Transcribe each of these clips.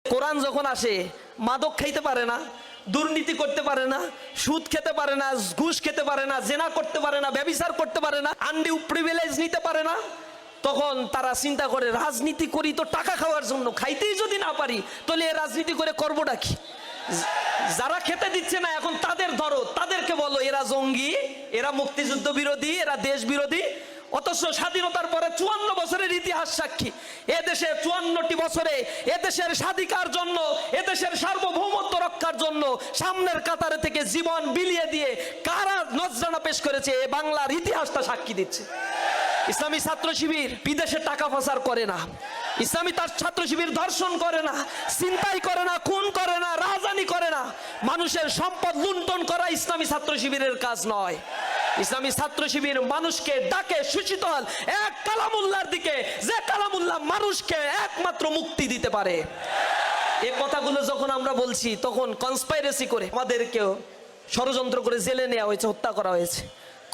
কোরআন যখন আসে মাদক খাইতে পারে না, দুর্নীতি করতে পারে না, সুদ খেতে পারে না, ঘুষ খেতে পারে না, জেনা করতে পারে না, ব্যভিচার করতে পারে না, আনডিউ প্রিভিলেজ নিতে পারে না, তখন তারা চিন্তা করে রাজনীতি করি তো টাকা খাওয়ার জন্য, খাইতেই যদি না পারি তাহলে রাজনীতি করে করবোটা কি? যারা খেতে দিচ্ছে না এখন তাদের ধরো, তাদেরকে বলো এরা জঙ্গি, এরা মুক্তিযুদ্ধ বিরোধী, এরা দেশ বিরোধী। অথচ স্বাধীনতার পরে 54 বছরের ইতিহাস সাক্ষী, এদেশে 54টি বছরে এদেশের স্বাধিকার জন্য, এদেশের সার্বভৌমত্ব রক্ষার জন্য সামনের কাতারে থেকে জীবন বিলিয়ে দিয়ে কারা নজরানা পেশ করেছে, এ বাংলার ইতিহাসটা সাক্ষী দিচ্ছে। ইসলামী ছাত্র শিবির বিদেশে টাকা পাচার করে না, ইসলামী তার ছাত্র শিবির ধর্ষণ করে না, ছিনতাই করে না, খুন করে না, রাজধানী করে না, মানুষের সম্পদ লুণ্ঠন করা ইসলামী ছাত্র শিবিরের কাজ নয়। ইসলামী ছাত্র শিবির মানুষকে ডাকে সুশীতল এক কালামুল্লাহর দিকে, যে কালামুল্লাহ মানুষকে একমাত্র মুক্তি দিতে পারে। এই কথাগুলো যখন আমরা বলছি তখন কনস্পাইরেসি করে আমাদেরকেও ষড়যন্ত্র করে জেলে নেওয়া হয়েছে, হত্যা করা হয়েছে।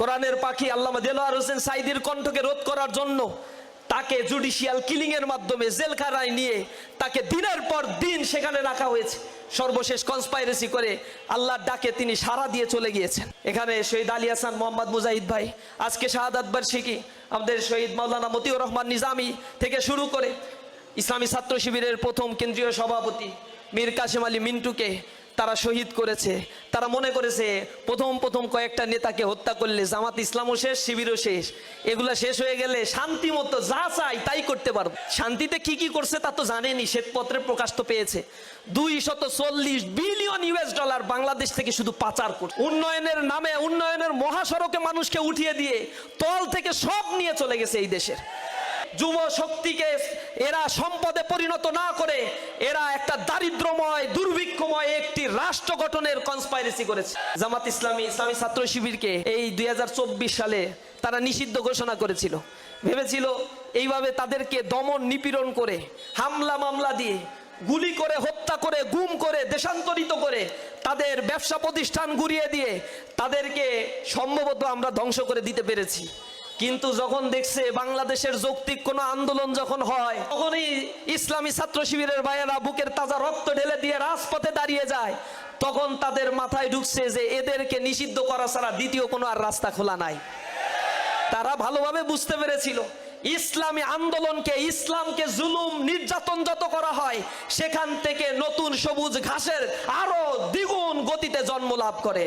কোরআনের পাখি আল্লামা দেলোয়ার হোসেন সাঈদীর কণ্ঠকে রোধ করার জন্য তাকে জুডিশিয়াল কিলিং এর মাধ্যমে জেলখানায় নিয়ে তাকে দিনের পর দিন সেখানে রাখা হয়েছে। সর্বশেষ কনস্পাইরেসি করে আল্লাহর ডাকে তিনি সাড়া দিয়ে চলে গিয়েছেন। এখানে শহীদ আলী হাসান মোহাম্মদ মুজাহিদ ভাই, আজকে শাহাদাত বার্ষিকী, আমাদের শহীদ মাওলানা মতিউর রহমান নিজামী থেকে শুরু করে ইসলামী ছাত্র শিবিরের প্রথম কেন্দ্রীয় সভাপতি মীর কাসেম আলী মিন্টুকে তারা শহীদ করেছে। তারা মনে করেছে প্রথম কয়েকটা নেতাকে হত্যা করলে জামাত ইসলামও শেষ, শিবিরও শেষ, এগুলা শেষ হয়ে গেলে শান্তি মতো যা চাই তাই করতে পারবো। শান্তিতে কি কি করছে তা তো জানেনি, শ্বেতপত্রে প্রকাশ তো পেয়েছে। 240 বিলিয়ন ইউএস ডলার বাংলাদেশ থেকে শুধু পাচার করছে। উন্নয়নের নামে, উন্নয়নের মহাসড়কে মানুষকে উঠিয়ে দিয়ে তল থেকে সব নিয়ে চলে গেছে এই দেশের। যুব শক্তিকে এরা সম্পদে পরিণত না করে এরা একটা দারিদ্রময়, দুর্ভিক্ষময় একটি রাষ্ট্র গঠনের কনস্পাইরেসি করেছে। জামাত ইসলামী, ইসলামী ছাত্র শিবিরকে এই 2024 সালে তারা নিষিদ্ধ ঘোষণা করেছিল। ভেবেছিল এইভাবে তাদেরকে দমন নিপীড়ন করে, হামলা মামলা দিয়ে, গুলি করে, হত্যা করে, গুম করে, দেশান্তরিত করে, তাদের ব্যবসা প্রতিষ্ঠান গুড়িয়ে দিয়ে তাদেরকে সম্ভবত আমরা ধ্বংস করে দিতে পেরেছি। কিন্তু যখন দেখছে বাংলাদেশের যৌক্তিক কোনো আন্দোলন যখন হয়, তখনই ইসলামী ছাত্র শিবিরের ভাইয়েরা বুকের তাজা রক্ত ঢেলে দিয়ে রাজপথে দাঁড়িয়ে যায়। তখন তাদের মাথায় ঢুকছে যে এদেরকে নিষিদ্ধ করা ছাড়া দ্বিতীয় কোনো আর রাস্তা খোলা নাই। তারা ভালোভাবে বুঝতে পেরেছিল ইসলামী আন্দোলনকে, ইসলামকে জুলুম নির্যাতন যত করা হয় সেখান থেকে নতুন সবুজ ঘাসের আরো দ্বিগুণ গতিতে জন্ম লাভ করে।